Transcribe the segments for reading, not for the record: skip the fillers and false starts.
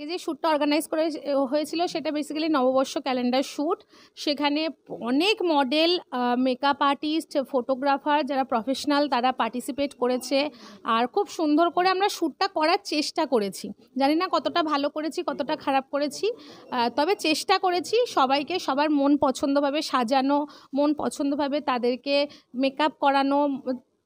আজকে যে শ্যুটটা অর্গানাইজ করে হয়েছিল সেটা বেসিক্যালি নববর্ষ ক্যালেন্ডার শ্যুট। সেখানে অনেক মডেল, মেকআপ আর্টিস্ট, ফটোগ্রাফার যারা প্রফেশনাল তারা পার্টিসিপেট করেছে। আর খুব সুন্দর করে আমরা শ্যুটটা করার চেষ্টা করেছি। জানি না কতটা ভালো করেছি কতটা খারাপ করেছি, তবে চেষ্টা করেছি সবাইকে সবার মন পছন্দভাবে সাজানো, মন পছন্দভাবে তাদেরকে মেকআপ করানো,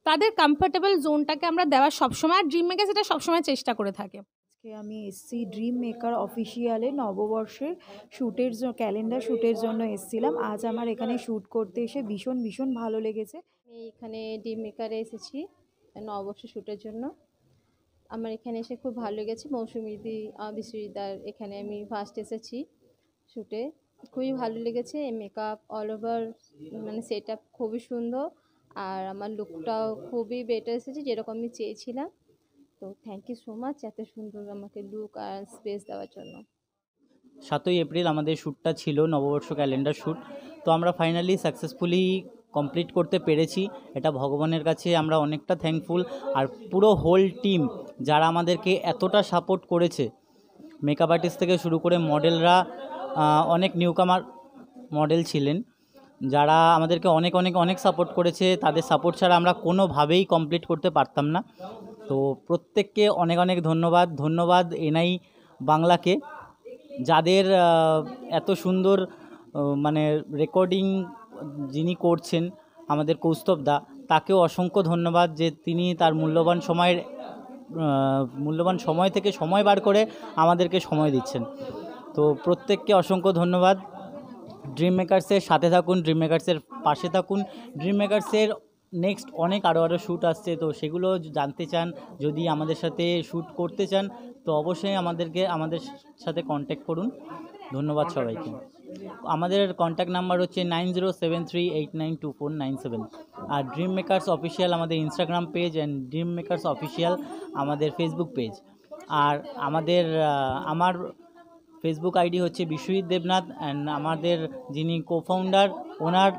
তাদের কমফর্টেবল জোনটাকে আমরা দেওয়ার সবসময়, আর ড্রিম মেকার সেটা সবসময় চেষ্টা করে থাকে। আজকে আমি এসছি ড্রিম মেকার অফিসিয়ালে নববর্ষের শ্যুটের ক্যালেন্ডার শ্যুটের জন্য এসেছিলাম। আজ আমার এখানে শ্যুট করতে এসে ভীষণ ভীষণ ভালো লেগেছে। আমি এখানে ড্রিম মেকারে এসেছি নববর্ষ শ্যুটের জন্য। আমার এখানে এসে খুব ভালো লেগেছে। মৌসুমীদি বিশ্ববিদ্যার এখানে আমি ফার্স্ট এসেছি শ্যুটে, খুবই ভালো লেগেছে। মেকআপ অল ওভার মানে সেট আপ খুবই সুন্দর, আর আমার লুকটাও খুবই বেটার এসেছে যেরকম আমি চেয়েছিলাম। তো থ্যাংক ইউ সো মাচ এত সুন্দর আমাকে লুক আর স্পেস দেওয়ার জন্য। 7ই এপ্রিল আমাদের শ্যুটটা ছিল, নববর্ষ ক্যালেন্ডার শ্যুট। তো আমরা ফাইনালি সাকসেসফুলি কমপ্লিট করতে পেরেছি। এটা ভগবানের কাছে আমরা অনেকটা থ্যাঙ্কফুল। আর পুরো হোল টিম যারা আমাদেরকে এতটা সাপোর্ট করেছে, মেকআপ আর্টিস্ট থেকে শুরু করে মডেলরা, অনেক নিউকামার মডেল ছিলেন যারা আমাদেরকে অনেক অনেক অনেক সাপোর্ট করেছে। তাদের সাপোর্ট ছাড়া আমরা কোনোভাবেই কমপ্লিট করতে পারতাম না। তো প্রত্যেককে অনেক অনেক ধন্যবাদ এনআই বাংলাকে, যাদের এত সুন্দর মানে রেকর্ডিং যিনি করছেন আমাদের কৌস্তবদা, তাকেও অসংখ্য ধন্যবাদ যে তিনি তার মূল্যবান সময় থেকে সময় বার করে আমাদেরকে সময় দিচ্ছেন। তো প্রত্যেককে অসংখ্য ধন্যবাদ। ড্রিম মেকার্সের সাথে থাকুন, ড্রিম মেকার্সের পাশে থাকুন। ড্রিম মেকার্সের নেক্সট অনেক আরও শ্যুট আসছে, তো সেগুলো জানতে চান, যদি আমাদের সাথে শ্যুট করতে চান তো অবশ্যই আমাদের সাথে কন্ট্যাক্ট করুন। ধন্যবাদ সবাইকে। আমাদের কন্ট্যাক্ট নাম্বার হচ্ছে 9073892497। আর ড্রিম মেকার্স অফিসিয়াল আমাদের Instagram page, and dream makers official আমাদের ফেসবুক পেজ। আর আমার ফেসবুক আইডি হচ্ছে বিশ্বজিৎ দেবনাথ, অ্যান্ড আমাদের যিনি কোফাউন্ডার ওনার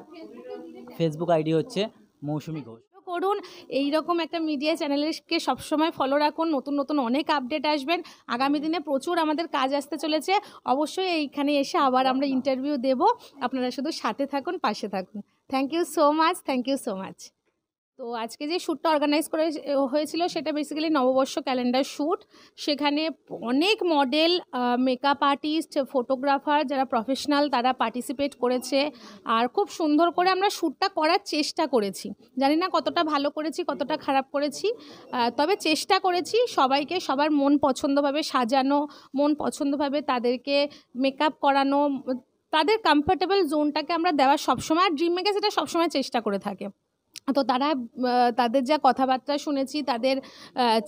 ফেসবুক আইডি হচ্ছে মৌসুমী ঘোষ। করুন এইরকম একটা মিডিয়া চ্যানেলকে সবসময় ফলো রাখুন, নতুন নতুন অনেক আপডেট আসবেন। আগামী দিনে প্রচুর আমাদের কাজ আসতে চলেছে। অবশ্যই এইখানে এসে আবার আমরা ইন্টারভিউ দেব। আপনারা শুধু সাথে থাকুন, পাশে থাকুন। Thank you so much. তো আজকে যে শ্যুটটা অর্গানাইজ করে হয়েছিল সেটা বেসিক্যালি নববর্ষ ক্যালেন্ডার শ্যুট। সেখানে অনেক মডেল, মেকআপ আর্টিস্ট, ফটোগ্রাফার যারা প্রফেশনাল তারা পার্টিসিপেট করেছে। আর খুব সুন্দর করে আমরা শ্যুটটা করার চেষ্টা করেছি। জানি না কতটা ভালো করেছি কতটা খারাপ করেছি, তবে চেষ্টা করেছি সবাইকে সবার মন পছন্দভাবে সাজানো, মন পছন্দভাবে তাদেরকে মেকআপ করানো, তাদের কমফর্টেবল জোনটাকে আমরা দেওয়ার সবসময়, আর ড্রিম মেকার সেটা সবসময় চেষ্টা করে থাকে। তো তাদের যা কথাবার্তা শুনেছি, তাদের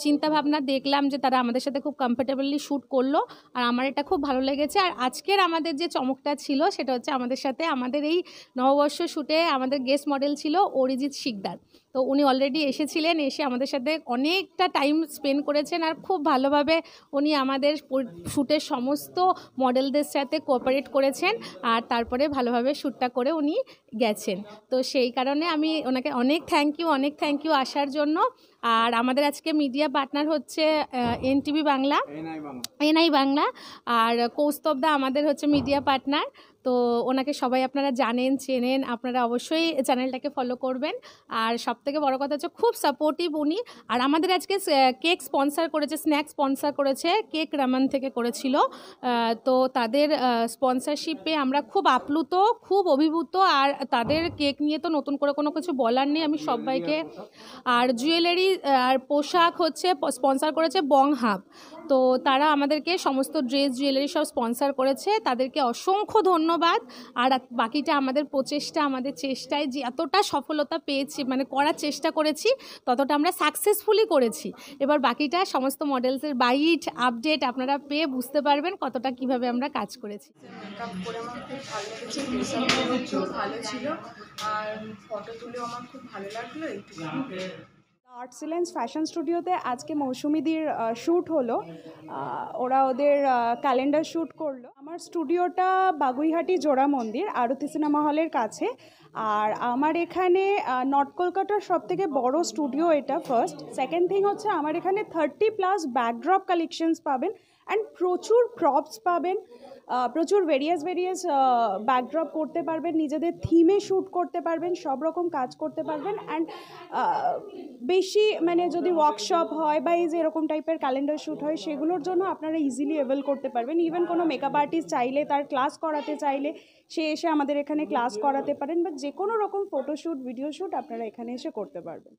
চিন্তাভাবনা দেখলাম যে তারা আমাদের সাথে খুব কমফর্টেবলি শ্যুট করলো, আর আমার এটা খুব ভালো লেগেছে। আর আজকের আমাদের যে চমকটা ছিল সেটা হচ্ছে আমাদের সাথে আমাদের এই নববর্ষ শ্যুটে আমাদের গেস্ট মডেল ছিল অরিজিৎ শিকদার। তো উনি অলরেডি এসেছিলেন, এসে আমাদের সাথে অনেকটা টাইম স্পেন্ড করেছেন, আর খুব ভালোভাবে উনি আমাদের শ্যুটের সমস্ত মডেলদের সাথে কোঅপারেট করেছেন, আর তারপরে ভালোভাবে শ্যুটটা করে উনি গেছেন। তো সেই কারণে আমি ওনাকে অনেক থ্যাংক ইউ আসার জন্য। আর আমাদের আজকে মিডিয়া পার্টনার হচ্ছে এনআই বাংলা, আর কৌস্তবদা আমাদের হচ্ছে মিডিয়া পার্টনার। তো ওনাকে সবাই আপনারা জানেন, চেনেন, আপনারা অবশ্যই চ্যানেলটাকে ফলো করবেন। আর সবথেকে বড় কথা হচ্ছে খুব সাপোর্টিভ উনি। আর আমাদের আজকে কেক স্পন্সার করেছে, স্ন্যাক স্পন্সার করেছে, কেক রামান থেকে করেছিল। তো তাদের স্পন্সারশিপে আমরা খুব আপ্লুত, খুব অভিভূত। আর তাদের কেক নিয়ে তো নতুন করে কোনো কিছু বলার নেই, আমি সবাইকে। আর জুয়েলারি আর পোশাক হচ্ছে স্পন্সার করেছে বং হাব। তো তারা আমাদেরকে সমস্ত ড্রেস জুয়েলারি সব স্পন্সার করেছে, তাদেরকে অসংখ্য ধন্যবাদ। আর বাকিটা আমাদের প্রচেষ্টা, আমাদের চেষ্টায় যে এতটা সফলতা পেয়েছি, মানে করার চেষ্টা করেছি ততটা আমরা সাকসেসফুলি করেছি। এবার বাকিটা সমস্ত মডেলসের বাইট আপডেট আপনারা পেয়ে বুঝতে পারবেন কতটা কিভাবে আমরা কাজ করেছি। মেকআপ করে আমার খুব ভালো লেগেছে, ড্রেসআপও খুব ভালো ছিল, আর ফটো তুলেও আমার খুব ভালো লাগলো। আর্টসিলেন্স ফ্যাশন স্টুডিওতে আজকে মৌসুমীদির শ্যুট হলো। ওরা ওদের ক্যালেন্ডার শ্যুট করলো। আমার স্টুডিওটা বাগুইহাটি জোড়া মন্দির আরতি সিনেমা হলের কাছে। আর আমার এখানে নর্থ কলকাতার সবথেকে বড় স্টুডিও এটা, ফার্স্ট। সেকেন্ড থিং হচ্ছে আমার এখানে 30+ ব্যাকড্রপ কালেকশনস পাবেন, অ্যান্ড প্রচুর প্রপস পাবেন, প্রচুর ভেরিয়াস ব্যাকড্রপ করতে পারবেন, নিজেদের থিমে শ্যুট করতে পারবেন, সব রকম কাজ করতে পারবেন। অ্যান্ড বেশি মানে যদি ওয়ার্কশপ হয় বা এই যে এরকম টাইপের ক্যালেন্ডার শ্যুট হয় সেগুলোর জন্য আপনারা ইজিলি অ্যাভেল করতে পারবেন। ইভেন কোনো মেকআপ আর্টিস্ট চাইলে, তার ক্লাস করাতে চাইলে সে এসে আমাদের এখানে ক্লাস করাতে পারেন, বা যে কোনো রকম ফটোশ্যুট, ভিডিও শ্যুট আপনারা এখানে এসে করতে পারবেন।